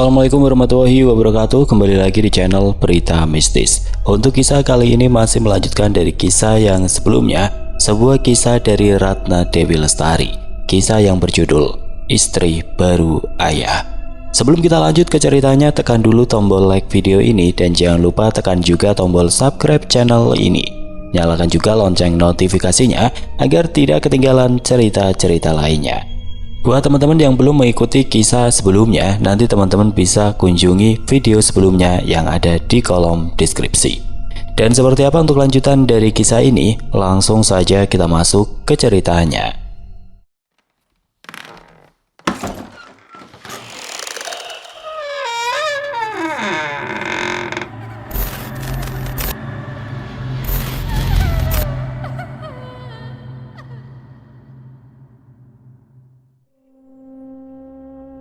Assalamualaikum warahmatullahi wabarakatuh. Kembali lagi di channel Berita Mistis. Untuk kisah kali ini masih melanjutkan dari kisah yang sebelumnya, sebuah kisah dari Ratna Dewi Lestari. Kisah yang berjudul Istri Baru Ayah. Sebelum kita lanjut ke ceritanya, tekan dulu tombol like video ini dan jangan lupa tekan juga tombol subscribe channel ini. Nyalakan juga lonceng notifikasinya agar tidak ketinggalan cerita-cerita lainnya. Buat teman-teman yang belum mengikuti kisah sebelumnya, nanti teman-teman bisa kunjungi video sebelumnya yang ada di kolom deskripsi. Dan seperti apa untuk lanjutan dari kisah ini, langsung saja kita masuk ke ceritanya.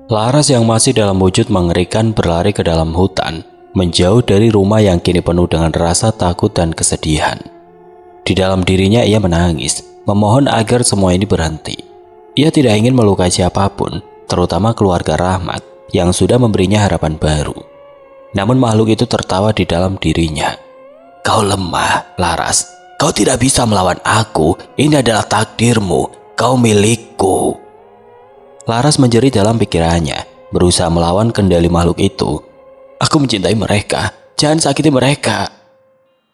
Laras yang masih dalam wujud mengerikan berlari ke dalam hutan, menjauh dari rumah yang kini penuh dengan rasa takut dan kesedihan. Di dalam dirinya ia menangis, memohon agar semua ini berhenti. Ia tidak ingin melukai siapapun, terutama keluarga Rahmat yang sudah memberinya harapan baru. Namun makhluk itu tertawa di dalam dirinya. "Kau lemah, Laras. Kau tidak bisa melawan aku. Ini adalah takdirmu. Kau milikku." Laras menjerit dalam pikirannya, berusaha melawan kendali makhluk itu. "Aku mencintai mereka, jangan sakiti mereka."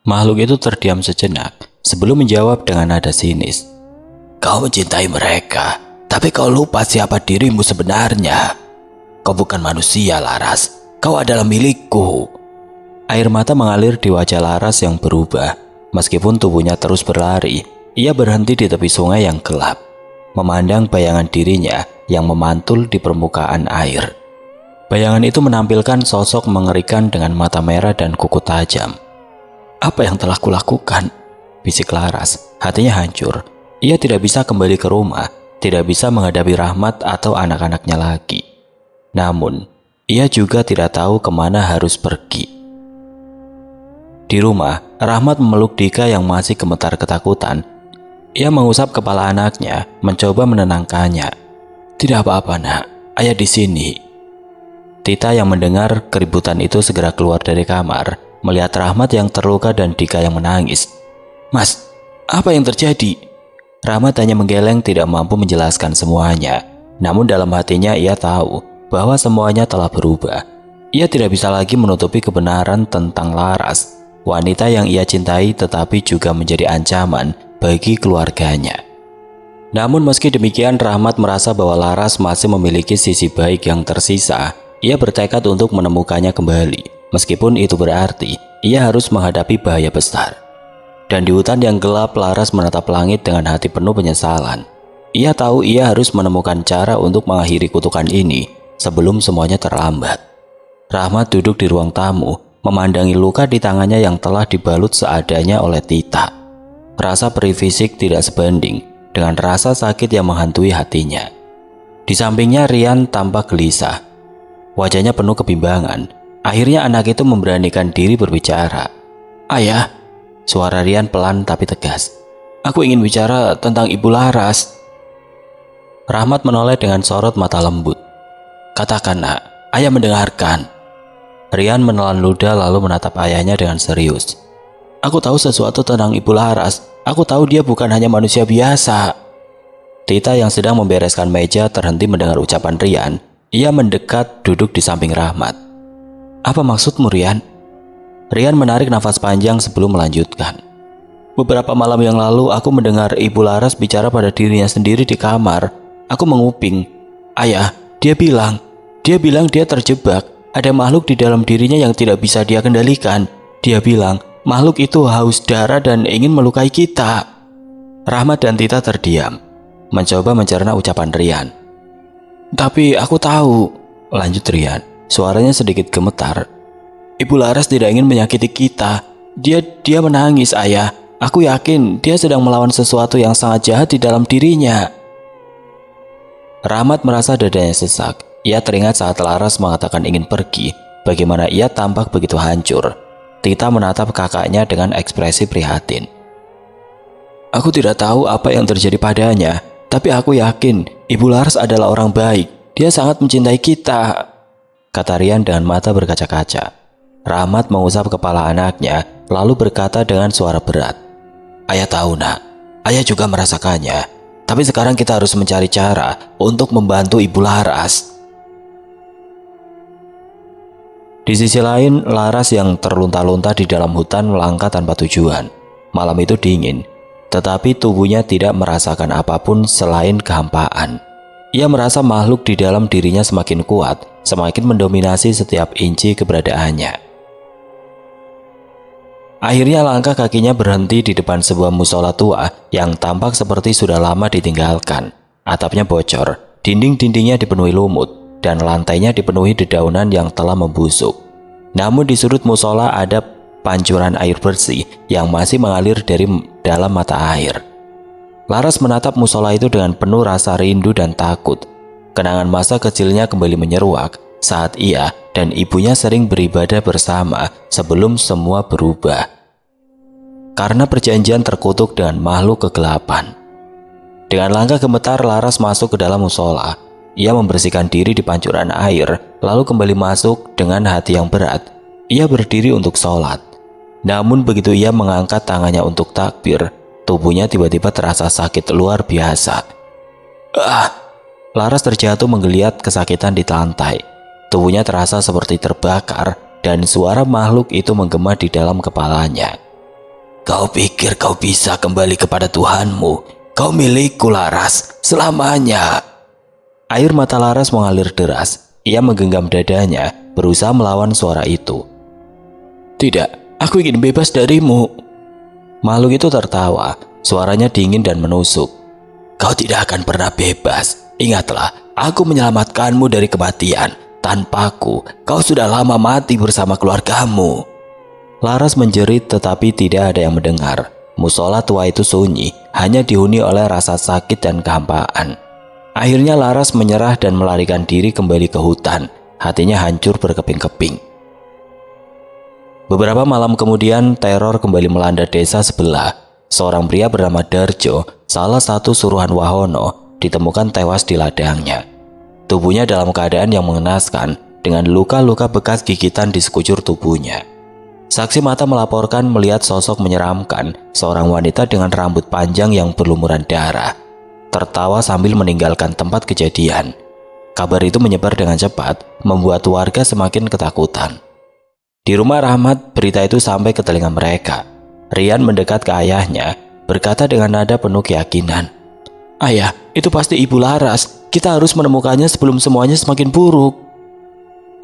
Makhluk itu terdiam sejenak sebelum menjawab dengan nada sinis. "Kau mencintai mereka, tapi kau lupa siapa dirimu sebenarnya. Kau bukan manusia, Laras. Kau adalah milikku." Air mata mengalir di wajah Laras yang berubah. Meskipun tubuhnya terus berlari, ia berhenti di tepi sungai yang gelap, memandang bayangan dirinya yang memantul di permukaan air. Bayangan itu menampilkan sosok mengerikan dengan mata merah dan kuku tajam. "Apa yang telah kulakukan?" bisik Laras. Hatinya hancur. Ia tidak bisa kembali ke rumah, tidak bisa menghadapi Rahmat atau anak-anaknya lagi. Namun, ia juga tidak tahu kemana harus pergi. Di rumah, Rahmat memeluk Dika yang masih gemetar ketakutan. Ia mengusap kepala anaknya, mencoba menenangkannya. "Tidak apa-apa, Nak. Ayah di sini." Tita yang mendengar keributan itu segera keluar dari kamar, melihat Rahmat yang terluka dan Dika yang menangis. "Mas, apa yang terjadi?" Rahmat hanya menggeleng, tidak mampu menjelaskan semuanya. Namun dalam hatinya ia tahu bahwa semuanya telah berubah. Ia tidak bisa lagi menutupi kebenaran tentang Laras, wanita yang ia cintai tetapi juga menjadi ancaman bagi keluarganya. Namun meski demikian, Rahmat merasa bahwa Laras masih memiliki sisi baik yang tersisa. Ia bertekad untuk menemukannya kembali, meskipun itu berarti ia harus menghadapi bahaya besar. Dan di hutan yang gelap, Laras menatap langit dengan hati penuh penyesalan. Ia tahu ia harus menemukan cara untuk mengakhiri kutukan ini sebelum semuanya terlambat. Rahmat duduk di ruang tamu, memandangi luka di tangannya yang telah dibalut seadanya oleh Tita. Rasa perih fisik tidak sebanding dengan rasa sakit yang menghantui hatinya. Di sampingnya Rian tampak gelisah. Wajahnya penuh kebimbangan. Akhirnya anak itu memberanikan diri berbicara. "Ayah," suara Rian pelan tapi tegas. "Aku ingin bicara tentang Ibu Laras." Rahmat menoleh dengan sorot mata lembut. "Katakan, Nak, ayah mendengarkan." Rian menelan ludah lalu menatap ayahnya dengan serius. "Aku tahu sesuatu tentang Ibu Laras. Aku tahu dia bukan hanya manusia biasa." Tita yang sedang membereskan meja terhenti mendengar ucapan Rian. Ia mendekat duduk di samping Rahmat. "Apa maksudmu, Rian?" Rian menarik nafas panjang sebelum melanjutkan. "Beberapa malam yang lalu aku mendengar Ibu Laras bicara pada dirinya sendiri di kamar. Aku menguping. Ayah, dia bilang dia terjebak. Ada makhluk di dalam dirinya yang tidak bisa dia kendalikan. Dia bilang makhluk itu haus darah dan ingin melukai kita." Rahmat dan Tita terdiam, mencoba mencerna ucapan Rian. "Tapi aku tahu," lanjut Rian. Suaranya sedikit gemetar. "Ibu Laras tidak ingin menyakiti kita. Dia menangis, Ayah. Aku yakin dia sedang melawan sesuatu yang sangat jahat di dalam dirinya." Rahmat merasa dadanya sesak. Ia teringat saat Laras mengatakan ingin pergi, bagaimana ia tampak begitu hancur. Tita menatap kakaknya dengan ekspresi prihatin. "Aku tidak tahu apa yang terjadi padanya, tapi aku yakin Ibu Laras adalah orang baik. Dia sangat mencintai kita." kata Rian dengan mata berkaca-kaca. Rahmat mengusap kepala anaknya, lalu berkata dengan suara berat, "Ayah tahu nak, ayah juga merasakannya. Tapi sekarang kita harus mencari cara untuk membantu Ibu Laras." Di sisi lain, Laras yang terlunta-lunta di dalam hutan melangkah tanpa tujuan. Malam itu dingin, tetapi tubuhnya tidak merasakan apapun selain kehampaan. Ia merasa makhluk di dalam dirinya semakin kuat, semakin mendominasi setiap inci keberadaannya. Akhirnya langkah kakinya berhenti di depan sebuah musola tua yang tampak seperti sudah lama ditinggalkan. Atapnya bocor, dinding-dindingnya dipenuhi lumut, dan lantainya dipenuhi dedaunan yang telah membusuk. Namun di sudut musola ada pancuran air bersih yang masih mengalir dari dalam mata air. Laras menatap musola itu dengan penuh rasa rindu dan takut. Kenangan masa kecilnya kembali menyeruak saat ia dan ibunya sering beribadah bersama sebelum semua berubah. Karena perjanjian terkutuk dengan makhluk kegelapan. Dengan langkah gemetar, Laras masuk ke dalam musola. Ia membersihkan diri di pancuran air, lalu kembali masuk dengan hati yang berat. Ia berdiri untuk sholat. Namun begitu ia mengangkat tangannya untuk takbir, tubuhnya tiba-tiba terasa sakit luar biasa. Laras terjatuh menggeliat kesakitan di lantai. Tubuhnya terasa seperti terbakar dan suara makhluk itu menggema di dalam kepalanya. "Kau pikir kau bisa kembali kepada Tuhanmu? Kau milikku, Laras, selamanya." Air mata Laras mengalir deras. Ia menggenggam dadanya, berusaha melawan suara itu. "Tidak, aku ingin bebas darimu." Makhluk itu tertawa, suaranya dingin dan menusuk. "Kau tidak akan pernah bebas. Ingatlah, aku menyelamatkanmu dari kematian. Tanpaku, kau sudah lama mati bersama keluargamu." Laras menjerit tetapi tidak ada yang mendengar. Musola tua itu sunyi, hanya dihuni oleh rasa sakit dan kehampaan. Akhirnya Laras menyerah dan melarikan diri kembali ke hutan. Hatinya hancur berkeping-keping. Beberapa malam kemudian, teror kembali melanda desa sebelah. Seorang pria bernama Darjo, salah satu suruhan Wahono, ditemukan tewas di ladangnya. Tubuhnya dalam keadaan yang mengenaskan, dengan luka-luka bekas gigitan di sekujur tubuhnya. Saksi mata melaporkan melihat sosok menyeramkan, seorang wanita dengan rambut panjang yang berlumuran darah, tertawa sambil meninggalkan tempat kejadian. Kabar itu menyebar dengan cepat, membuat warga semakin ketakutan. Di rumah Rahmat, berita itu sampai ke telinga mereka. Rian mendekat ke ayahnya, berkata dengan nada penuh keyakinan, "Ayah, itu pasti Ibu Laras. Kita harus menemukannya sebelum semuanya semakin buruk."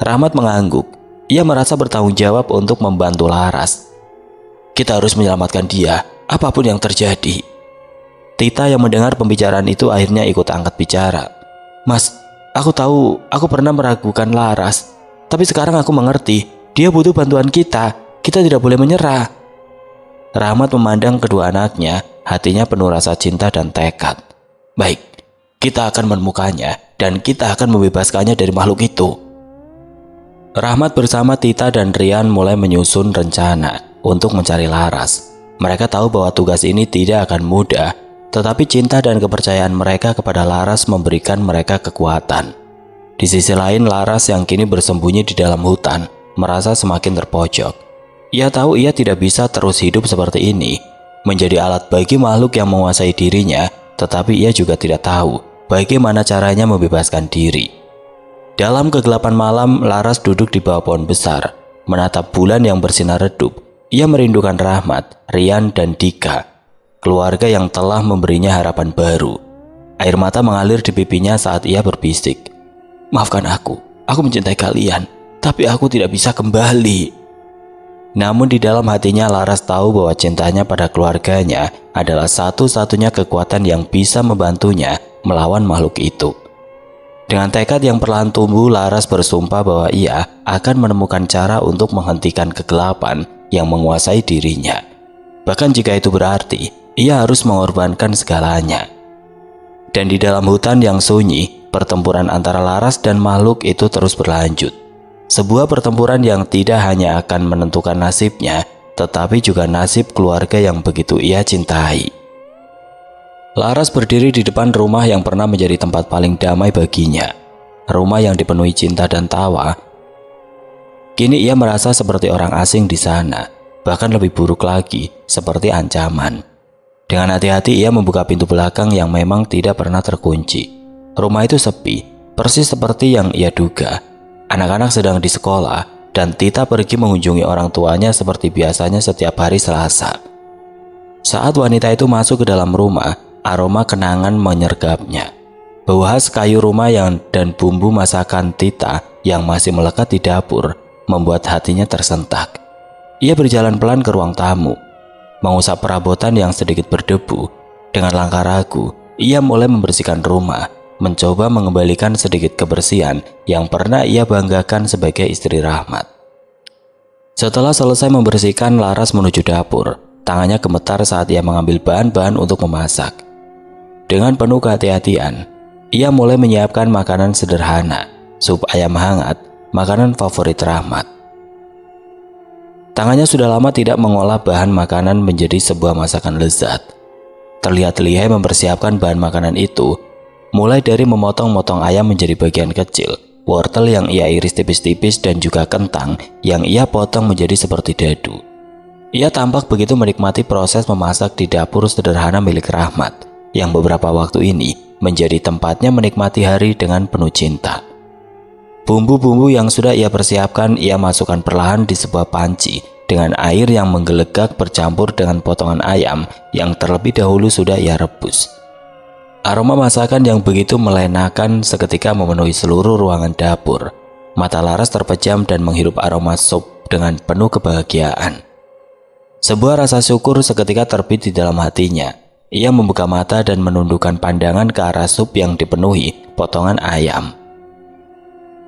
Rahmat mengangguk. Ia merasa bertanggung jawab untuk membantu Laras. "Kita harus menyelamatkan dia, apapun yang terjadi." Tita yang mendengar pembicaraan itu akhirnya ikut angkat bicara. "Mas, aku tahu aku pernah meragukan Laras. Tapi sekarang aku mengerti, dia butuh bantuan kita. Kita tidak boleh menyerah." Rahmat memandang kedua anaknya, hatinya penuh rasa cinta dan tekad. "Baik, kita akan menemukannya dan kita akan membebaskannya dari makhluk itu." Rahmat bersama Tita dan Rian mulai menyusun rencana untuk mencari Laras. Mereka tahu bahwa tugas ini tidak akan mudah, tetapi cinta dan kepercayaan mereka kepada Laras memberikan mereka kekuatan. Di sisi lain, Laras yang kini bersembunyi di dalam hutan merasa semakin terpojok. Ia tahu ia tidak bisa terus hidup seperti ini, menjadi alat bagi makhluk yang menguasai dirinya, tetapi ia juga tidak tahu bagaimana caranya membebaskan diri. Dalam kegelapan malam, Laras duduk di bawah pohon besar, menatap bulan yang bersinar redup. Ia merindukan Rahmat, Rian, dan Dika, keluarga yang telah memberinya harapan baru. Air mata mengalir di pipinya saat ia berbisik, "Maafkan aku mencintai kalian, tapi aku tidak bisa kembali." Namun di dalam hatinya Laras tahu bahwa cintanya pada keluarganya adalah satu-satunya kekuatan yang bisa membantunya melawan makhluk itu. Dengan tekad yang perlahan tumbuh, Laras bersumpah bahwa ia akan menemukan cara untuk menghentikan kegelapan yang menguasai dirinya. Bahkan jika itu berarti ia harus mengorbankan segalanya. Dan di dalam hutan yang sunyi, pertempuran antara Laras dan makhluk itu terus berlanjut. Sebuah pertempuran yang tidak hanya akan menentukan nasibnya, tetapi juga nasib keluarga yang begitu ia cintai. Laras berdiri di depan rumah yang pernah menjadi tempat paling damai baginya. Rumah yang dipenuhi cinta dan tawa, Kini ia merasa seperti orang asing di sana, bahkan lebih buruk lagi, seperti ancaman. Dengan hati-hati ia membuka pintu belakang yang memang tidak pernah terkunci. Rumah itu sepi, persis seperti yang ia duga. Anak-anak sedang di sekolah, dan Tita pergi mengunjungi orang tuanya seperti biasanya setiap hari Selasa. Saat wanita itu masuk ke dalam rumah, aroma kenangan menyergapnya. Bau khas kayu rumah dan bumbu masakan Tita yang masih melekat di dapur membuat hatinya tersentak. Ia berjalan pelan ke ruang tamu, mengusap perabotan yang sedikit berdebu. Dengan langkah ragu, ia mulai membersihkan rumah, mencoba mengembalikan sedikit kebersihan yang pernah ia banggakan sebagai istri Rahmat. Setelah selesai membersihkan, Laras menuju dapur. Tangannya gemetar saat ia mengambil bahan-bahan untuk memasak. Dengan penuh kehati-hatian, ia mulai menyiapkan makanan sederhana, sup ayam hangat, makanan favorit Rahmat. Tangannya sudah lama tidak mengolah bahan makanan menjadi sebuah masakan lezat. Terlihat lihai mempersiapkan bahan makanan itu, mulai dari memotong-motong ayam menjadi bagian kecil, wortel yang ia iris tipis-tipis dan juga kentang yang ia potong menjadi seperti dadu. Ia tampak begitu menikmati proses memasak di dapur sederhana milik Rahmat, yang beberapa waktu ini menjadi tempatnya menikmati hari dengan penuh cinta. Bumbu-bumbu yang sudah ia persiapkan ia masukkan perlahan di sebuah panci dengan air yang menggelegak bercampur dengan potongan ayam yang terlebih dahulu sudah ia rebus. Aroma masakan yang begitu melenakan seketika memenuhi seluruh ruangan dapur. Mata Laras terpejam dan menghirup aroma sup dengan penuh kebahagiaan. Sebuah rasa syukur seketika terbit di dalam hatinya. Ia membuka mata dan menundukkan pandangan ke arah sup yang dipenuhi potongan ayam.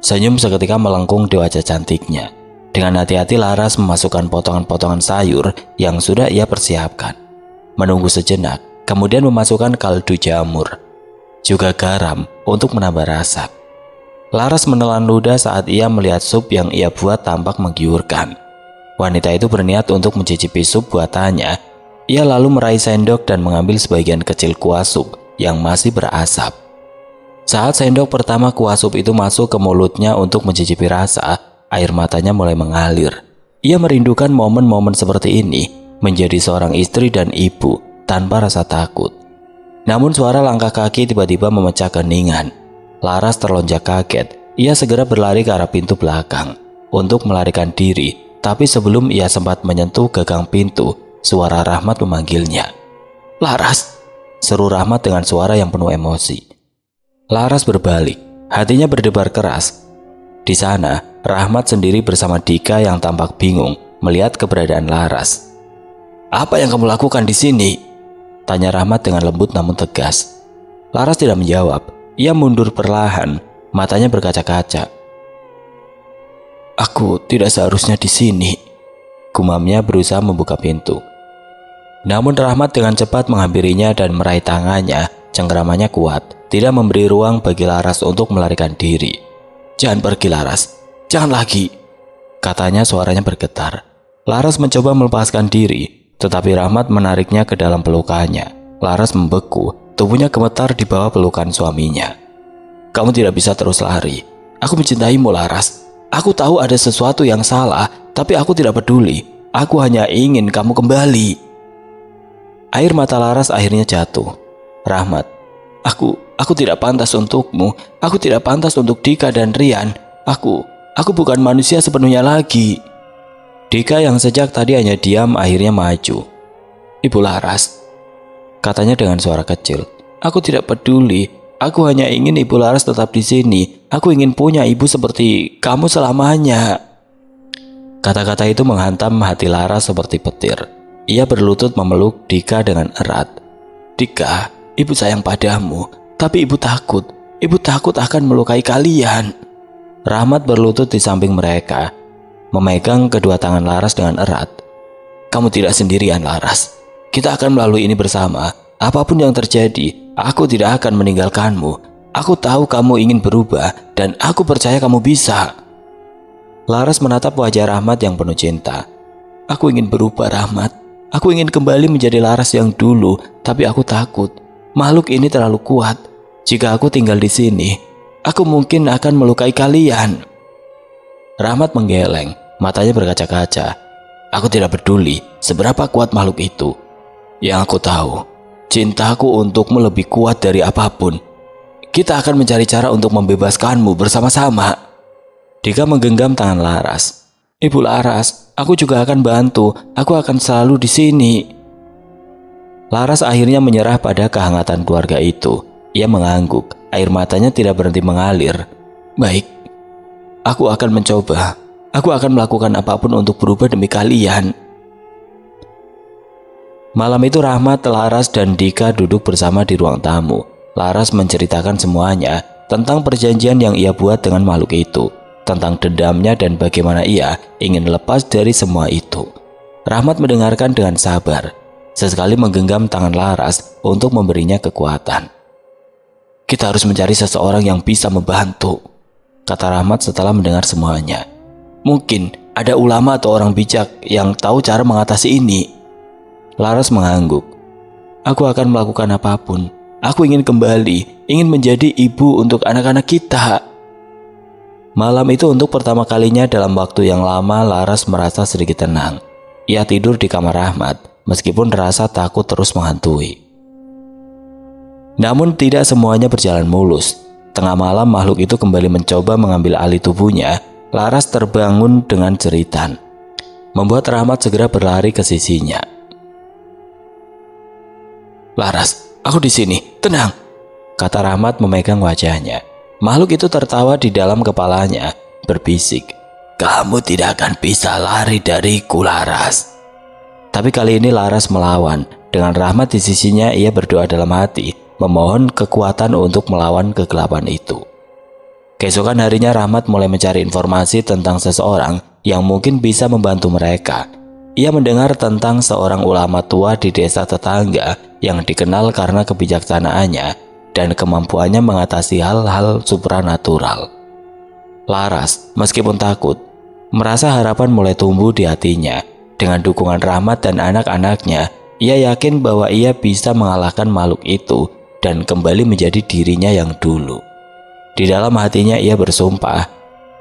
Senyum seketika melengkung di wajah cantiknya. Dengan hati-hati Laras memasukkan potongan-potongan sayur yang sudah ia persiapkan. Menunggu sejenak, kemudian memasukkan kaldu jamur, juga garam untuk menambah rasa. Laras menelan ludah saat ia melihat sup yang ia buat tampak menggiurkan. Wanita itu berniat untuk mencicipi sup buatannya. Ia lalu meraih sendok dan mengambil sebagian kecil kuah sup yang masih berasap. Saat sendok pertama kuah sup itu masuk ke mulutnya untuk mencicipi rasa, air matanya mulai mengalir. Ia merindukan momen-momen seperti ini, menjadi seorang istri dan ibu tanpa rasa takut. Namun suara langkah kaki tiba-tiba memecah keheningan. Laras terlonjak kaget. Ia segera berlari ke arah pintu belakang untuk melarikan diri, tapi sebelum ia sempat menyentuh gagang pintu, suara Rahmat memanggilnya. "Laras!" seru Rahmat dengan suara yang penuh emosi. Laras berbalik, hatinya berdebar keras. Di sana, Rahmat sendiri bersama Dika yang tampak bingung melihat keberadaan Laras. "Apa yang kamu lakukan di sini?" tanya Rahmat dengan lembut namun tegas. Laras tidak menjawab. Ia mundur perlahan, matanya berkaca-kaca. "Aku tidak seharusnya di sini," gumamnya berusaha membuka pintu. Namun Rahmat dengan cepat menghampirinya dan meraih tangannya. Cengkeramannya kuat, tidak memberi ruang bagi Laras untuk melarikan diri. "Jangan pergi Laras, jangan lagi," katanya suaranya bergetar. Laras mencoba melepaskan diri, tetapi Rahmat menariknya ke dalam pelukannya. Laras membeku, tubuhnya gemetar di bawah pelukan suaminya. "Kamu tidak bisa terus lari. Aku mencintaimu Laras. Aku tahu ada sesuatu yang salah, tapi aku tidak peduli. Aku hanya ingin kamu kembali." Air mata Laras akhirnya jatuh. "Rahmat, aku tidak pantas untukmu. Aku tidak pantas untuk Dika dan Rian. Aku bukan manusia sepenuhnya lagi." Dika yang sejak tadi hanya diam akhirnya maju. "Ibu Laras," katanya dengan suara kecil. "Aku tidak peduli. Aku hanya ingin Ibu Laras tetap di sini. Aku ingin punya ibu seperti kamu selamanya." Kata-kata itu menghantam hati Laras seperti petir. Ia berlutut memeluk Dika dengan erat. "Dika, ibu sayang padamu, tapi ibu takut. Ibu takut akan melukai kalian." Rahmat berlutut di samping mereka, memegang kedua tangan Laras dengan erat. "Kamu tidak sendirian Laras. Kita akan melalui ini bersama. Apapun yang terjadi, aku tidak akan meninggalkanmu. Aku tahu kamu ingin berubah dan aku percaya kamu bisa." Laras menatap wajah Rahmat yang penuh cinta. "Aku ingin berubah Rahmat. Aku ingin kembali menjadi Laras yang dulu, tapi aku takut. Makhluk ini terlalu kuat. Jika aku tinggal di sini, aku mungkin akan melukai kalian." Rahmat menggeleng, matanya berkaca-kaca. Aku tidak peduli seberapa kuat makhluk itu. Yang aku tahu, cintaku untukmu lebih kuat dari apapun. Kita akan mencari cara untuk membebaskanmu bersama-sama. Dika menggenggam tangan Laras. Ibu Laras, aku juga akan bantu. Aku akan selalu di sini. Laras akhirnya menyerah pada kehangatan keluarga itu. Ia mengangguk, air matanya tidak berhenti mengalir. Baik, aku akan mencoba. Aku akan melakukan apapun untuk berubah demi kalian. Malam itu Rahmat, Laras, dan Dika duduk bersama di ruang tamu. Laras menceritakan semuanya tentang perjanjian yang ia buat dengan makhluk itu, tentang dendamnya dan bagaimana ia ingin lepas dari semua itu. Rahmat mendengarkan dengan sabar, sesekali menggenggam tangan Laras untuk memberinya kekuatan. Kita harus mencari seseorang yang bisa membantu, kata Rahmat setelah mendengar semuanya. Mungkin ada ulama atau orang bijak yang tahu cara mengatasi ini. Laras mengangguk. Aku akan melakukan apapun. Aku ingin kembali, ingin menjadi ibu untuk anak-anak kita. Malam itu untuk pertama kalinya dalam waktu yang lama Laras merasa sedikit tenang. Ia tidur di kamar Rahmat meskipun rasa takut terus menghantui. Namun tidak semuanya berjalan mulus. Tengah malam makhluk itu kembali mencoba mengambil alih tubuhnya. Laras terbangun dengan jeritan, membuat Rahmat segera berlari ke sisinya. Laras, aku di sini, tenang, kata Rahmat memegang wajahnya. Makhluk itu tertawa di dalam kepalanya, berbisik, kamu tidak akan bisa lari dariku, Laras. Tapi kali ini Laras melawan. Dengan Rahmat di sisinya, ia berdoa dalam hati, memohon kekuatan untuk melawan kegelapan itu. Keesokan harinya Rahmat mulai mencari informasi tentang seseorang yang mungkin bisa membantu mereka. Ia mendengar tentang seorang ulama tua di desa tetangga yang dikenal karena kebijaksanaannya dan kemampuannya mengatasi hal-hal supranatural. Laras, meskipun takut, merasa harapan mulai tumbuh di hatinya. Dengan dukungan Rahmat dan anak-anaknya, ia yakin bahwa ia bisa mengalahkan makhluk itu dan kembali menjadi dirinya yang dulu. Di dalam hatinya ia bersumpah,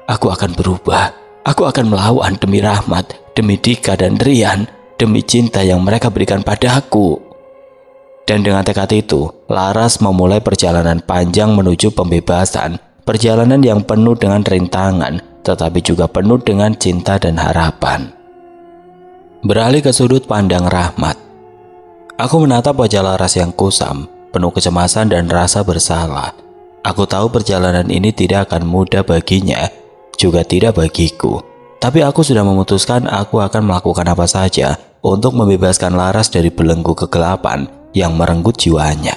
aku akan berubah, aku akan melawan demi Rahmat, demi Dika dan Rian, demi cinta yang mereka berikan padaku. Dan dengan tekad itu, Laras memulai perjalanan panjang menuju pembebasan, perjalanan yang penuh dengan rintangan, tetapi juga penuh dengan cinta dan harapan. Beralih ke sudut pandang Rahmat. Aku menatap wajah Laras yang kusam, penuh kecemasan dan rasa bersalah. Aku tahu perjalanan ini tidak akan mudah baginya, juga tidak bagiku. Tapi aku sudah memutuskan aku akan melakukan apa saja untuk membebaskan Laras dari belenggu kegelapan yang merenggut jiwanya.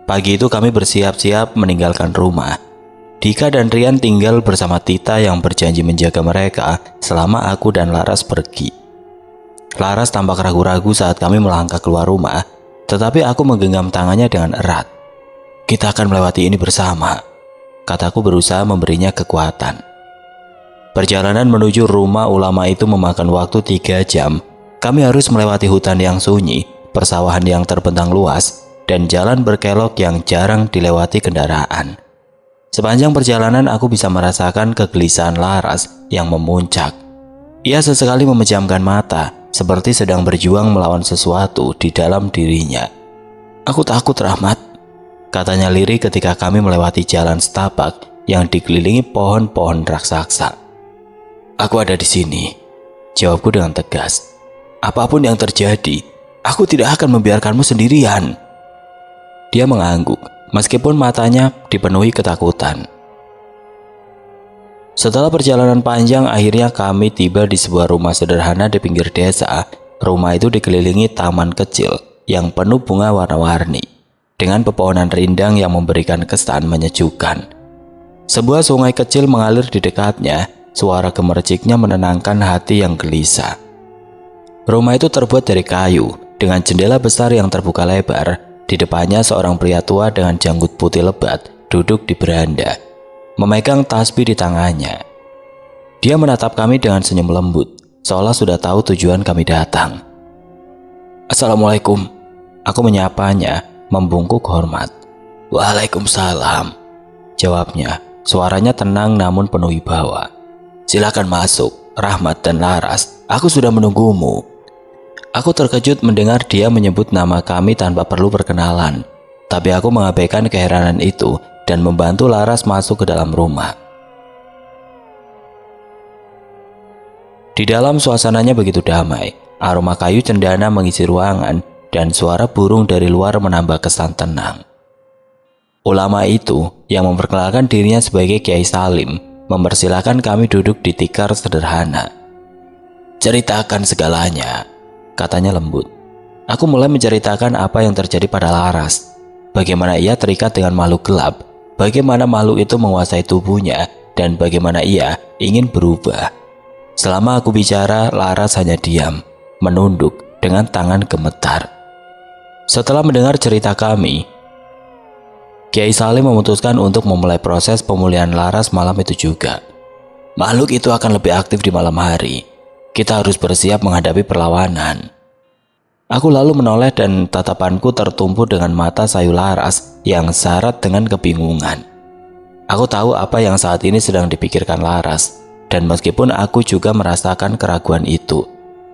Pagi itu kami bersiap-siap meninggalkan rumah. Dika dan Rian tinggal bersama Tita yang berjanji menjaga mereka selama aku dan Laras pergi. Laras tampak ragu-ragu saat kami melangkah keluar rumah, tetapi aku menggenggam tangannya dengan erat. Kita akan melewati ini bersama, kataku berusaha memberinya kekuatan. Perjalanan menuju rumah ulama itu memakan waktu 3 jam. Kami harus melewati hutan yang sunyi, persawahan yang terbentang luas, dan jalan berkelok yang jarang dilewati kendaraan. Sepanjang perjalanan aku bisa merasakan kegelisahan Laras yang memuncak. Ia sesekali memejamkan mata, seperti sedang berjuang melawan sesuatu di dalam dirinya. Aku takut, Rahmat, katanya lirih ketika kami melewati jalan setapak yang dikelilingi pohon-pohon raksasa. Aku ada di sini, jawabku dengan tegas. Apapun yang terjadi, aku tidak akan membiarkanmu sendirian. Dia mengangguk, meskipun matanya dipenuhi ketakutan. Setelah perjalanan panjang, akhirnya kami tiba di sebuah rumah sederhana di pinggir desa. Rumah itu dikelilingi taman kecil yang penuh bunga warna-warni, dengan pepohonan rindang yang memberikan kesan menyejukkan. Sebuah sungai kecil mengalir di dekatnya, suara gemerciknya menenangkan hati yang gelisah. Rumah itu terbuat dari kayu, dengan jendela besar yang terbuka lebar. Di depannya seorang pria tua dengan janggut putih lebat duduk di beranda, memegang tasbih di tangannya. Dia menatap kami dengan senyum lembut, seolah sudah tahu tujuan kami datang. Assalamualaikum, aku menyapanya, membungkuk hormat. Waalaikumsalam, jawabnya. Suaranya tenang namun penuh wibawa. Silakan masuk, Rahmat dan Laras. Aku sudah menunggumu. Aku terkejut mendengar dia menyebut nama kami tanpa perlu perkenalan. Tapi aku mengabaikan keheranan itu dan membantu Laras masuk ke dalam rumah. Di dalam suasananya begitu damai. Aroma kayu cendana mengisi ruangan dan suara burung dari luar menambah kesan tenang. Ulama itu yang memperkenalkan dirinya sebagai Kiai Salim mempersilahkan kami duduk di tikar sederhana. Ceritakan segalanya, katanya lembut. Aku mulai menceritakan apa yang terjadi pada Laras. Bagaimana ia terikat dengan makhluk gelap, bagaimana makhluk itu menguasai tubuhnya, dan bagaimana ia ingin berubah. Selama aku bicara, Laras hanya diam, menunduk dengan tangan gemetar. Setelah mendengar cerita kami, Kiai Salim memutuskan untuk memulai proses pemulihan Laras malam itu juga. Makhluk itu akan lebih aktif di malam hari. Kita harus bersiap menghadapi perlawanan. Aku lalu menoleh dan tatapanku tertumpu dengan mata sayu Laras yang syarat dengan kebingungan. Aku tahu apa yang saat ini sedang dipikirkan Laras, dan meskipun aku juga merasakan keraguan itu,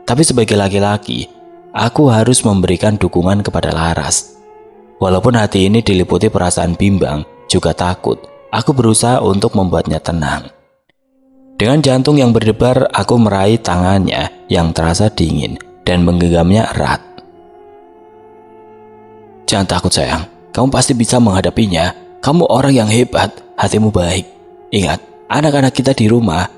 tapi sebagai laki-laki, aku harus memberikan dukungan kepada Laras. Walaupun hati ini diliputi perasaan bimbang, juga takut, aku berusaha untuk membuatnya tenang. Dengan jantung yang berdebar, aku meraih tangannya yang terasa dingin dan menggenggamnya erat. Jangan takut sayang, kamu pasti bisa menghadapinya. Kamu orang yang hebat, hatimu baik. Ingat, anak-anak kita di rumah.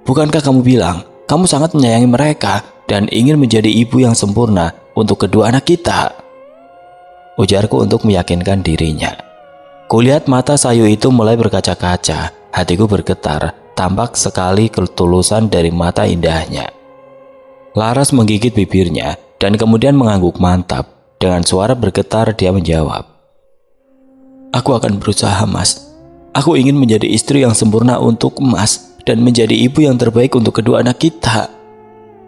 Bukankah kamu bilang, kamu sangat menyayangi mereka dan ingin menjadi ibu yang sempurna untuk kedua anak kita? Ujarku untuk meyakinkan dirinya. Kulihat mata sayu itu mulai berkaca-kaca, hatiku bergetar, tampak sekali ketulusan dari mata indahnya. Laras menggigit bibirnya dan kemudian mengangguk mantap. Dengan suara bergetar dia menjawab, Aku akan berusaha, Mas. Aku ingin menjadi istri yang sempurna untuk Mas dan menjadi ibu yang terbaik untuk kedua anak kita.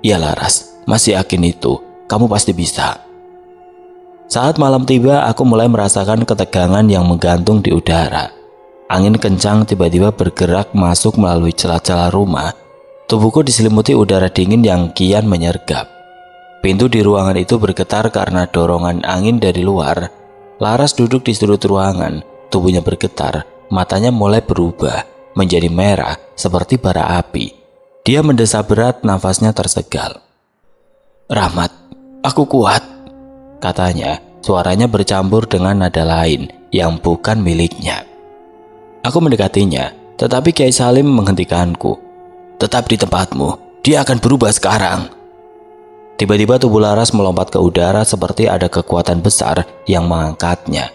Ya Laras, masih yakin itu, kamu pasti bisa. Saat malam tiba, aku mulai merasakan ketegangan yang menggantung di udara. Angin kencang tiba-tiba bergerak masuk melalui celah-celah rumah. Tubuhku diselimuti udara dingin yang kian menyergap. Pintu di ruangan itu bergetar karena dorongan angin dari luar. Laras duduk di sudut ruangan, tubuhnya bergetar, matanya mulai berubah, menjadi merah seperti bara api. Dia mendesah berat, nafasnya tersegal. Rahmat, aku kuat, katanya, suaranya bercampur dengan nada lain yang bukan miliknya. Aku mendekatinya, tetapi Kiai Salim menghentikanku. Tetap di tempatmu, dia akan berubah sekarang. Tiba-tiba tubuh Laras melompat ke udara seperti ada kekuatan besar yang mengangkatnya.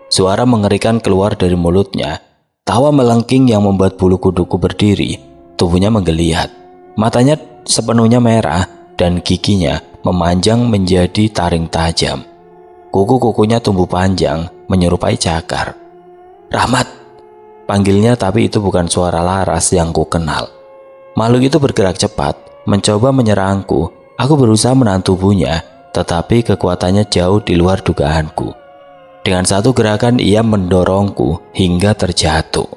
Suara mengerikan keluar dari mulutnya, tawa melengking yang membuat bulu kuduku berdiri. Tubuhnya menggeliat, matanya sepenuhnya merah dan giginya memanjang menjadi taring tajam. Kuku-kukunya tumbuh panjang, menyerupai cakar. Rahmat, panggilnya, tapi itu bukan suara Laras yang ku kenal. Makhluk itu bergerak cepat, mencoba menyerangku. Aku berusaha menahan tubuhnya, tetapi kekuatannya jauh di luar dugaanku. Dengan satu gerakan ia mendorongku hingga terjatuh.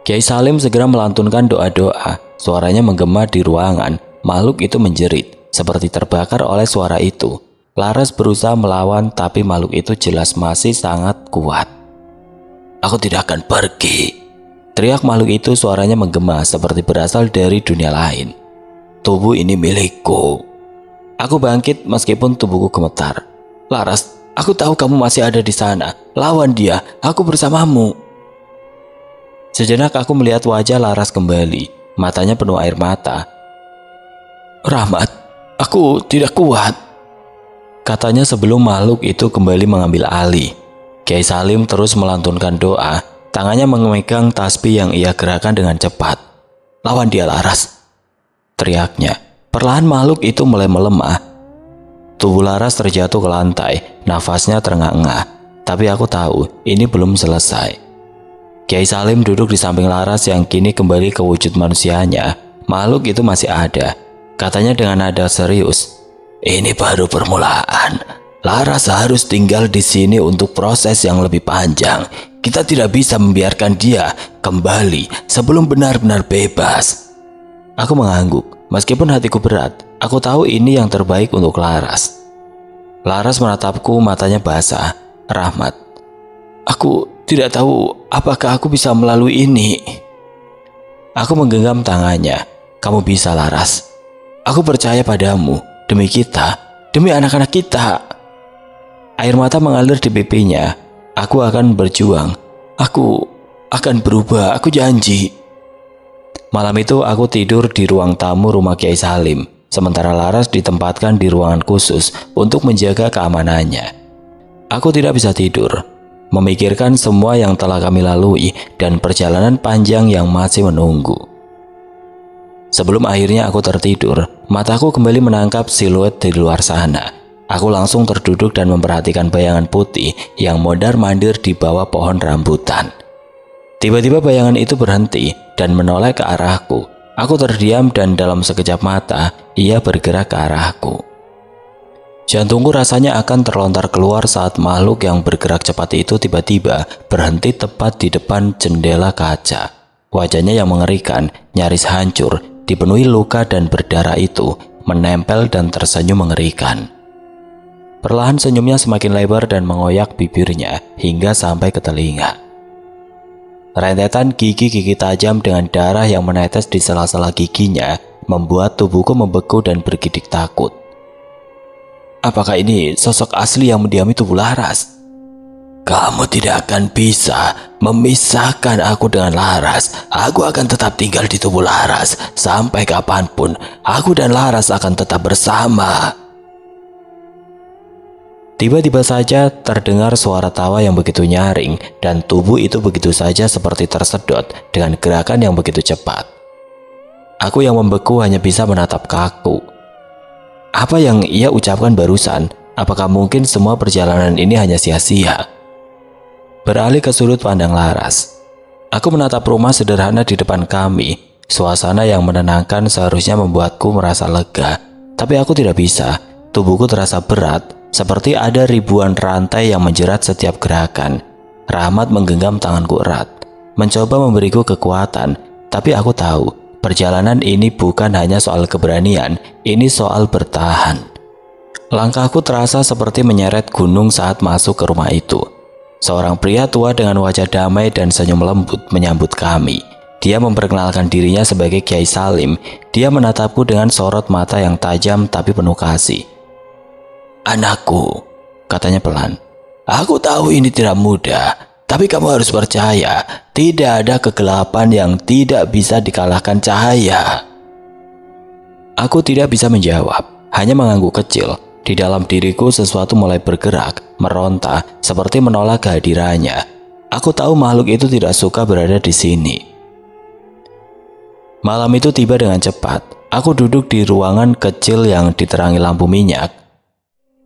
Kiai Salim segera melantunkan doa-doa, suaranya menggema di ruangan. Makhluk itu menjerit, seperti terbakar oleh suara itu. Laras berusaha melawan, tapi makhluk itu jelas masih sangat kuat. Aku tidak akan pergi, teriak makhluk itu, suaranya menggema seperti berasal dari dunia lain. Tubuh ini milikku. Aku bangkit meskipun tubuhku gemetar. Laras, aku tahu kamu masih ada di sana. Lawan dia, aku bersamamu. Sejenak aku melihat wajah Laras kembali, matanya penuh air mata. Rahmat, aku tidak kuat, katanya sebelum makhluk itu kembali mengambil alih. Kiai Salim terus melantunkan doa, tangannya memegang tasbih yang ia gerakan dengan cepat. Lawan dia Laras, teriaknya. Perlahan makhluk itu mulai melemah. Tubuh Laras terjatuh ke lantai, nafasnya terengah-engah. Tapi aku tahu ini belum selesai. Kiai Salim duduk di samping Laras yang kini kembali ke wujud manusianya. Makhluk itu masih ada. Katanya dengan nada serius, ini baru permulaan. Laras harus tinggal di sini untuk proses yang lebih panjang. Kita tidak bisa membiarkan dia kembali sebelum benar-benar bebas. Aku mengangguk. Meskipun hatiku berat, aku tahu ini yang terbaik untuk Laras. Laras menatapku, matanya basah. Rahmat, aku tidak tahu apakah aku bisa melalui ini. Aku menggenggam tangannya. Kamu bisa, Laras. Aku percaya padamu. Demi kita, demi anak-anak kita. Air mata mengalir di pipinya. Aku akan berjuang. Aku akan berubah, aku janji. Malam itu aku tidur di ruang tamu rumah Kiai Salim, sementara Laras ditempatkan di ruangan khusus untuk menjaga keamanannya. Aku tidak bisa tidur, memikirkan semua yang telah kami lalui dan perjalanan panjang yang masih menunggu. Sebelum akhirnya aku tertidur, mataku kembali menangkap siluet di luar sana. Aku langsung terduduk dan memperhatikan bayangan putih yang mondar-mandir di bawah pohon rambutan. Tiba-tiba bayangan itu berhenti dan menoleh ke arahku. Aku terdiam dan dalam sekejap mata, ia bergerak ke arahku. Jantungku rasanya akan terlontar keluar saat makhluk yang bergerak cepat itu tiba-tiba berhenti tepat di depan jendela kaca. Wajahnya yang mengerikan, nyaris hancur, dipenuhi luka dan berdarah itu, menempel dan tersenyum mengerikan. Perlahan senyumnya semakin lebar dan mengoyak bibirnya hingga sampai ke telinga. Rentetan gigi-gigi tajam dengan darah yang menetes di sela-sela giginya membuat tubuhku membeku dan bergidik takut. Apakah ini sosok asli yang mendiami tubuh Laras? Kamu tidak akan bisa memisahkan aku dengan Laras. Aku akan tetap tinggal di tubuh Laras. Sampai kapanpun, aku dan Laras akan tetap bersama. Tiba-tiba saja terdengar suara tawa yang begitu nyaring dan tubuh itu begitu saja seperti tersedot dengan gerakan yang begitu cepat. Aku yang membeku hanya bisa menatap kaku. Apa yang ia ucapkan barusan? Apakah mungkin semua perjalanan ini hanya sia-sia? Beralih ke sudut pandang Laras. Aku menatap rumah sederhana di depan kami. Suasana yang menenangkan seharusnya membuatku merasa lega. Tapi aku tidak bisa. Tubuhku terasa berat, seperti ada ribuan rantai yang menjerat setiap gerakan. Rahmat menggenggam tanganku erat, mencoba memberiku kekuatan. Tapi aku tahu, perjalanan ini bukan hanya soal keberanian, ini soal bertahan. Langkahku terasa seperti menyeret gunung saat masuk ke rumah itu. Seorang pria tua dengan wajah damai dan senyum lembut menyambut kami. Dia memperkenalkan dirinya sebagai Kiai Salim. Dia menatapku dengan sorot mata yang tajam tapi penuh kasih. Anakku, katanya pelan. Aku tahu ini tidak mudah, tapi kamu harus percaya, tidak ada kegelapan yang tidak bisa dikalahkan cahaya. Aku tidak bisa menjawab, hanya mengangguk kecil. Di dalam diriku sesuatu mulai bergerak, meronta, seperti menolak kehadirannya. Aku tahu makhluk itu tidak suka berada di sini. Malam itu tiba dengan cepat. Aku duduk di ruangan kecil yang diterangi lampu minyak.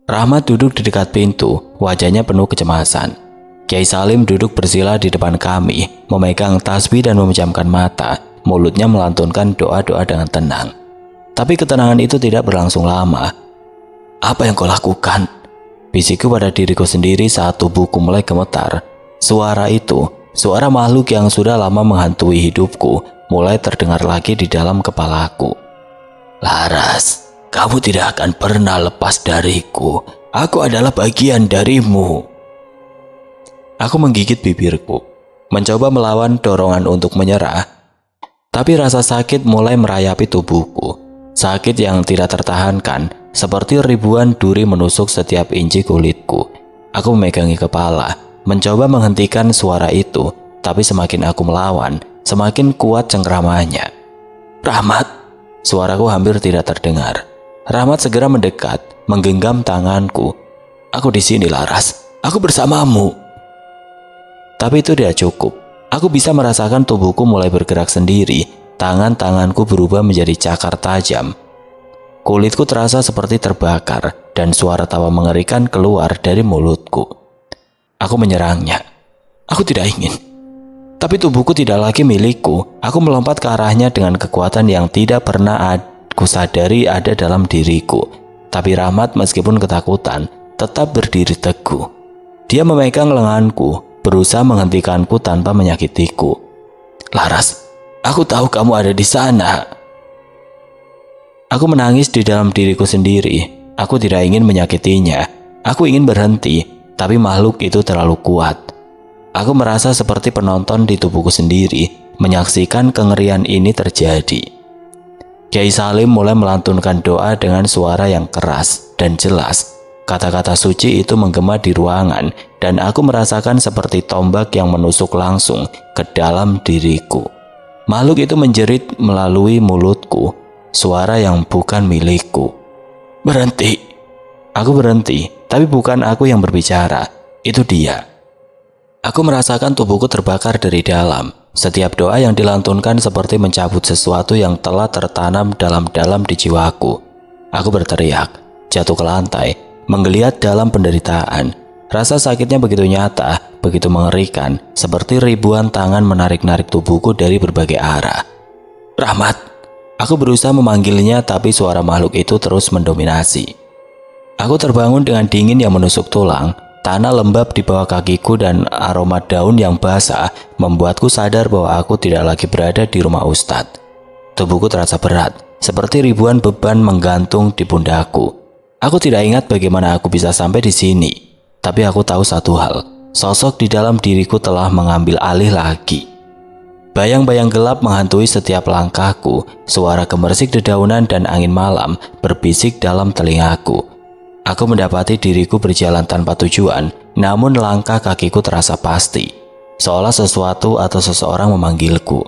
Rahmat duduk di dekat pintu, wajahnya penuh kecemasan. Kiai Salim duduk bersila di depan kami, memegang tasbih dan memejamkan mata, mulutnya melantunkan doa-doa dengan tenang. Tapi ketenangan itu tidak berlangsung lama. Apa yang kau lakukan? Bisikku pada diriku sendiri saat tubuhku mulai gemetar. Suara itu, suara makhluk yang sudah lama menghantui hidupku, mulai terdengar lagi di dalam kepalaku. Laras, kamu tidak akan pernah lepas dariku. Aku adalah bagian darimu. Aku menggigit bibirku, mencoba melawan dorongan untuk menyerah. Tapi rasa sakit mulai merayapi tubuhku. Sakit yang tidak tertahankan, seperti ribuan duri menusuk setiap inci kulitku. Aku memegangi kepala, mencoba menghentikan suara itu. Tapi semakin aku melawan, semakin kuat cengkramannya. Rahmat, suaraku hampir tidak terdengar. Rahmat segera mendekat, menggenggam tanganku. Aku di sini, Laras. Aku bersamamu. Tapi itu tidak cukup. Aku bisa merasakan tubuhku mulai bergerak sendiri. Tangan-tanganku berubah menjadi cakar tajam. Kulitku terasa seperti terbakar dan suara tawa mengerikan keluar dari mulutku. Aku menyerangnya. Aku tidak ingin. Tapi tubuhku tidak lagi milikku. Aku melompat ke arahnya dengan kekuatan yang tidak pernah aku sadari ada dalam diriku. Tapi Rahmat meskipun ketakutan, tetap berdiri teguh. Dia memegang lenganku, berusaha menghentikanku tanpa menyakitiku. Laras, aku tahu kamu ada di sana. Aku menangis di dalam diriku sendiri. Aku tidak ingin menyakitinya. Aku ingin berhenti, tapi makhluk itu terlalu kuat. Aku merasa seperti penonton di tubuhku sendiri, menyaksikan kengerian ini terjadi. Kiai Salim mulai melantunkan doa dengan suara yang keras dan jelas. Kata-kata suci itu menggema di ruangan, dan aku merasakan seperti tombak yang menusuk langsung ke dalam diriku. Makhluk itu menjerit melalui mulutku, suara yang bukan milikku. Berhenti. Aku berhenti, tapi bukan aku yang berbicara, itu dia. Aku merasakan tubuhku terbakar dari dalam. Setiap doa yang dilantunkan seperti mencabut sesuatu yang telah tertanam dalam-dalam di jiwaku. Aku berteriak, jatuh ke lantai, menggeliat dalam penderitaan. Rasa sakitnya begitu nyata, begitu mengerikan, seperti ribuan tangan menarik-narik tubuhku dari berbagai arah. Rahmat! Aku berusaha memanggilnya, tapi suara makhluk itu terus mendominasi. Aku terbangun dengan dingin yang menusuk tulang. Tanah lembab di bawah kakiku dan aroma daun yang basah membuatku sadar bahwa aku tidak lagi berada di rumah Ustadz. Tubuhku terasa berat, seperti ribuan beban menggantung di pundakku. Aku tidak ingat bagaimana aku bisa sampai di sini. Tapi aku tahu satu hal, sosok di dalam diriku telah mengambil alih lagi. Bayang-bayang gelap menghantui setiap langkahku, suara gemersik dedaunan dan angin malam berbisik dalam telingaku. Aku mendapati diriku berjalan tanpa tujuan, namun langkah kakiku terasa pasti, seolah sesuatu atau seseorang memanggilku.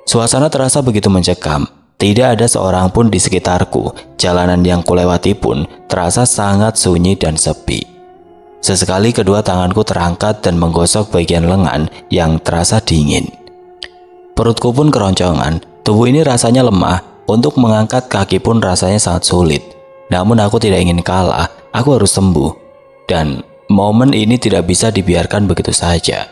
Suasana terasa begitu mencekam, tidak ada seorang pun di sekitarku, jalanan yang kulewati pun terasa sangat sunyi dan sepi. Sesekali kedua tanganku terangkat dan menggosok bagian lengan yang terasa dingin. Perutku pun keroncongan, tubuh ini rasanya lemah, untuk mengangkat kaki pun rasanya sangat sulit. Namun aku tidak ingin kalah, aku harus sembuh. Dan momen ini tidak bisa dibiarkan begitu saja.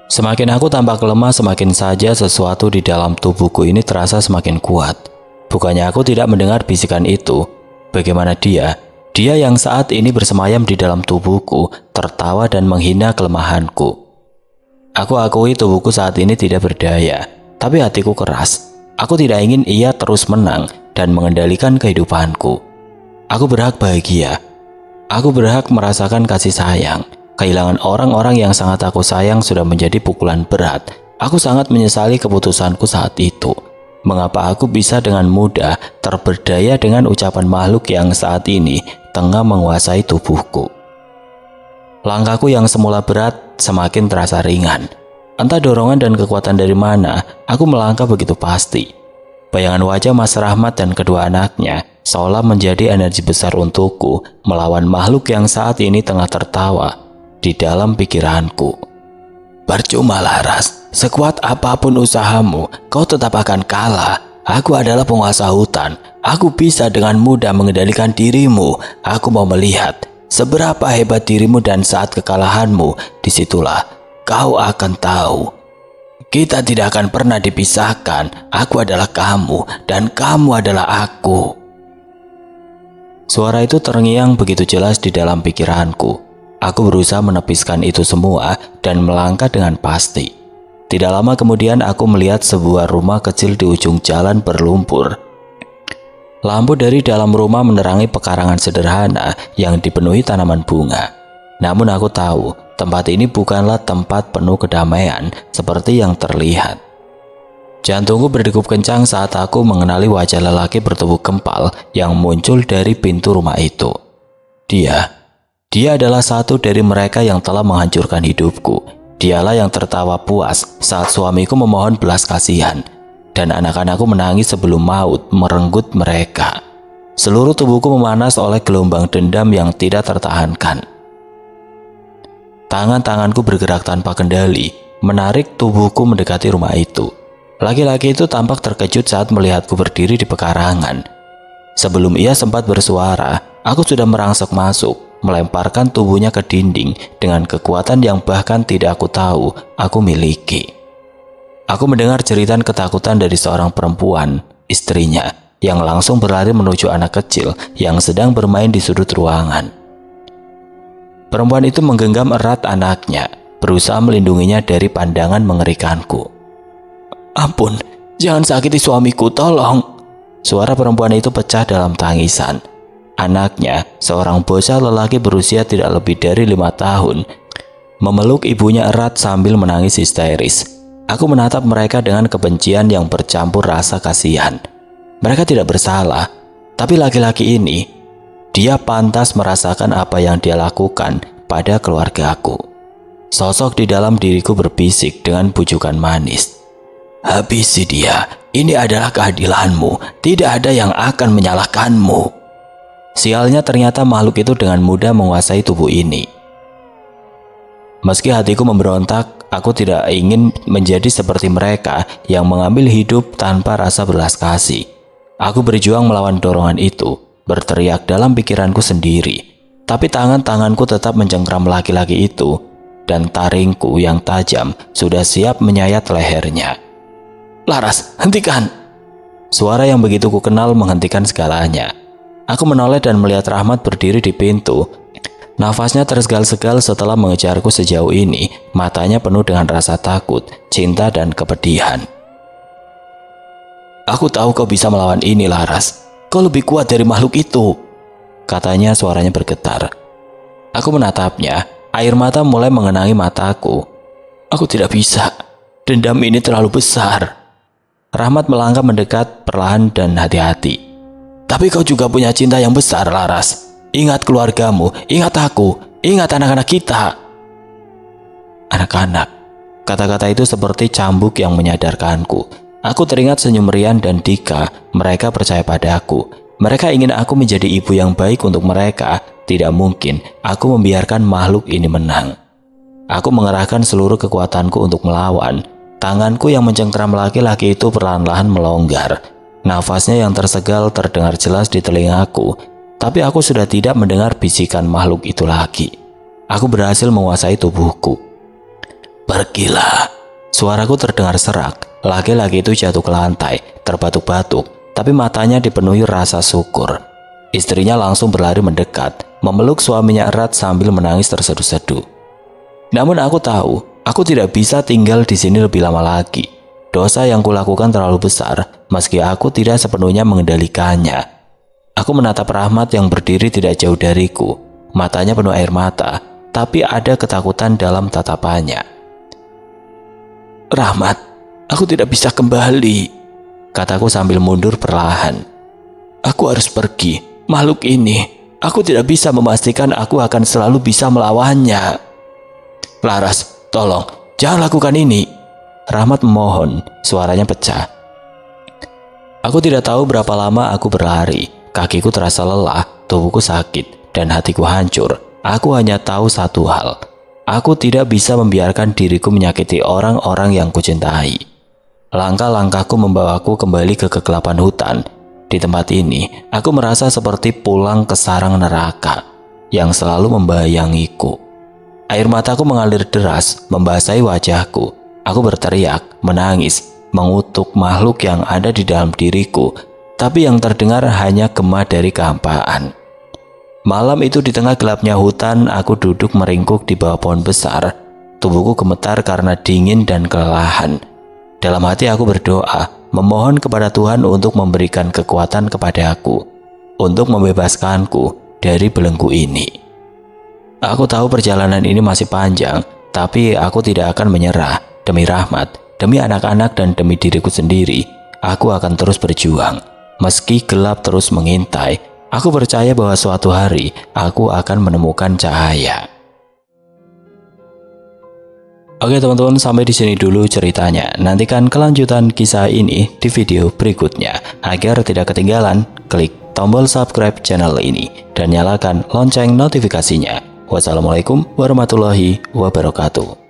Semakin aku tampak lemah, semakin saja sesuatu di dalam tubuhku ini terasa semakin kuat. Bukannya aku tidak mendengar bisikan itu. Bagaimana dia yang saat ini bersemayam di dalam tubuhku, tertawa dan menghina kelemahanku. Aku akui tubuhku saat ini tidak berdaya, tapi hatiku keras. Aku tidak ingin ia terus menang dan mengendalikan kehidupanku. Aku berhak bahagia. Aku berhak merasakan kasih sayang. Kehilangan orang-orang yang sangat aku sayang sudah menjadi pukulan berat. Aku sangat menyesali keputusanku saat itu. Mengapa aku bisa dengan mudah terberdaya dengan ucapan makhluk yang saat ini tengah menguasai tubuhku. Langkahku yang semula berat semakin terasa ringan. Entah dorongan dan kekuatan dari mana, aku melangkah begitu pasti. Bayangan wajah Mas Rahmat dan kedua anaknya seolah menjadi energi besar untukku melawan makhluk yang saat ini tengah tertawa di dalam pikiranku. Percuma Laras, sekuat apapun usahamu, kau tetap akan kalah. Aku adalah penguasa hutan. Aku bisa dengan mudah mengendalikan dirimu. Aku mau melihat seberapa hebat dirimu dan saat kekalahanmu, disitulah kau akan tahu. Kita tidak akan pernah dipisahkan. Aku adalah kamu dan kamu adalah aku. Suara itu terngiang begitu jelas di dalam pikiranku. Aku berusaha menepiskan itu semua dan melangkah dengan pasti. Tidak lama kemudian aku melihat sebuah rumah kecil di ujung jalan berlumpur. Lampu dari dalam rumah menerangi pekarangan sederhana yang dipenuhi tanaman bunga. Namun aku tahu tempat ini bukanlah tempat penuh kedamaian seperti yang terlihat. Jantungku berdegup kencang saat aku mengenali wajah lelaki bertubuh kempal yang muncul dari pintu rumah itu. Dia adalah satu dari mereka yang telah menghancurkan hidupku. Dialah yang tertawa puas saat suamiku memohon belas kasihan, dan anak-anakku menangis sebelum maut merenggut mereka. Seluruh tubuhku memanas oleh gelombang dendam yang tidak tertahankan. Tangan-tanganku bergerak tanpa kendali, menarik tubuhku mendekati rumah itu. Laki-laki itu tampak terkejut saat melihatku berdiri di pekarangan. Sebelum ia sempat bersuara, aku sudah merangsek masuk, melemparkan tubuhnya ke dinding dengan kekuatan yang bahkan tidak aku tahu aku miliki. Aku mendengar jeritan ketakutan dari seorang perempuan, istrinya, yang langsung berlari menuju anak kecil yang sedang bermain di sudut ruangan. Perempuan itu menggenggam erat anaknya, berusaha melindunginya dari pandangan mengerikanku. Ampun, jangan sakiti suamiku, tolong. suara perempuan itu pecah dalam tangisan. Anaknya, seorang bocah lelaki berusia tidak lebih dari 5 tahun, memeluk ibunya erat sambil menangis histeris. Aku menatap mereka dengan kebencian yang bercampur rasa kasihan. Mereka tidak bersalah, tapi laki-laki ini, dia pantas merasakan apa yang dia lakukan pada keluargaku. Sosok di dalam diriku berbisik dengan bujukan manis. Habisi dia, ini adalah keadilanmu, tidak ada yang akan menyalahkanmu. Sialnya ternyata makhluk itu dengan mudah menguasai tubuh ini. Meski hatiku memberontak, aku tidak ingin menjadi seperti mereka yang mengambil hidup tanpa rasa belas kasih. Aku berjuang melawan dorongan itu, berteriak dalam pikiranku sendiri. Tapi tangan-tanganku tetap mencengkram laki-laki itu, dan taringku yang tajam sudah siap menyayat lehernya. Laras, hentikan! Suara yang begitu ku kenal menghentikan segalanya. Aku menoleh dan melihat Rahmat berdiri di pintu. Nafasnya tersegal-segal setelah mengejarku sejauh ini, matanya penuh dengan rasa takut, cinta, dan kepedihan. Aku tahu kau bisa melawan ini, Laras. Kau lebih kuat dari makhluk itu, katanya suaranya bergetar. Aku menatapnya, air mata mulai mengenangi mataku. Aku tidak bisa, dendam ini terlalu besar. Rahmat melangkah mendekat perlahan dan hati-hati. Tapi kau juga punya cinta yang besar, Laras. Ingat keluargamu, ingat aku, ingat anak-anak kita. Anak-anak, kata-kata itu seperti cambuk yang menyadarkanku. Aku teringat senyum Rian dan Dika, mereka percaya padaku. Mereka ingin aku menjadi ibu yang baik untuk mereka. Tidak mungkin aku membiarkan makhluk ini menang. Aku mengerahkan seluruh kekuatanku untuk melawan. Tanganku yang mencengkram laki-laki itu perlahan-lahan melonggar. Nafasnya yang tersegal terdengar jelas di telingaku. Tapi aku sudah tidak mendengar bisikan makhluk itu lagi. Aku berhasil menguasai tubuhku. Pergilah. Suaraku terdengar serak. Laki-laki itu jatuh ke lantai, terbatuk-batuk, tapi matanya dipenuhi rasa syukur. Istrinya langsung berlari mendekat, memeluk suaminya erat sambil menangis terseduh-seduh. Namun aku tahu, aku tidak bisa tinggal di sini lebih lama lagi. Dosa yang kulakukan terlalu besar, meski aku tidak sepenuhnya mengendalikannya. Aku menatap Rahmat yang berdiri tidak jauh dariku. Matanya penuh air mata, tapi ada ketakutan dalam tatapannya. Rahmat, aku tidak bisa kembali, kataku sambil mundur perlahan. Aku harus pergi, makhluk ini. Aku tidak bisa memastikan aku akan selalu bisa melawannya. Laras, tolong, jangan lakukan ini. Rahmat memohon, suaranya pecah. Aku tidak tahu berapa lama aku berlari. Kakiku terasa lelah, tubuhku sakit, dan hatiku hancur. Aku hanya tahu satu hal. Aku tidak bisa membiarkan diriku menyakiti orang-orang yang kucintai. Langkah-langkahku membawaku kembali ke kegelapan hutan. Di tempat ini, aku merasa seperti pulang ke sarang neraka yang selalu membayangiku. Air mataku mengalir deras, membasahi wajahku. Aku berteriak, menangis, mengutuk makhluk yang ada di dalam diriku, tapi yang terdengar hanya gema dari kehampaan. Malam itu di tengah gelapnya hutan, aku duduk meringkuk di bawah pohon besar. Tubuhku gemetar karena dingin dan kelelahan. Dalam hati aku berdoa, memohon kepada Tuhan untuk memberikan kekuatan kepadaku, untuk membebaskanku dari belenggu ini. Aku tahu perjalanan ini masih panjang, tapi aku tidak akan menyerah. Demi Rahmat, demi anak-anak dan demi diriku sendiri, aku akan terus berjuang. Meski gelap terus mengintai, aku percaya bahwa suatu hari aku akan menemukan cahaya. Oke teman-teman, sampai di sini dulu ceritanya. Nantikan kelanjutan kisah ini di video berikutnya. Agar tidak ketinggalan, klik tombol subscribe channel ini dan nyalakan lonceng notifikasinya. Wassalamualaikum warahmatullahi wabarakatuh.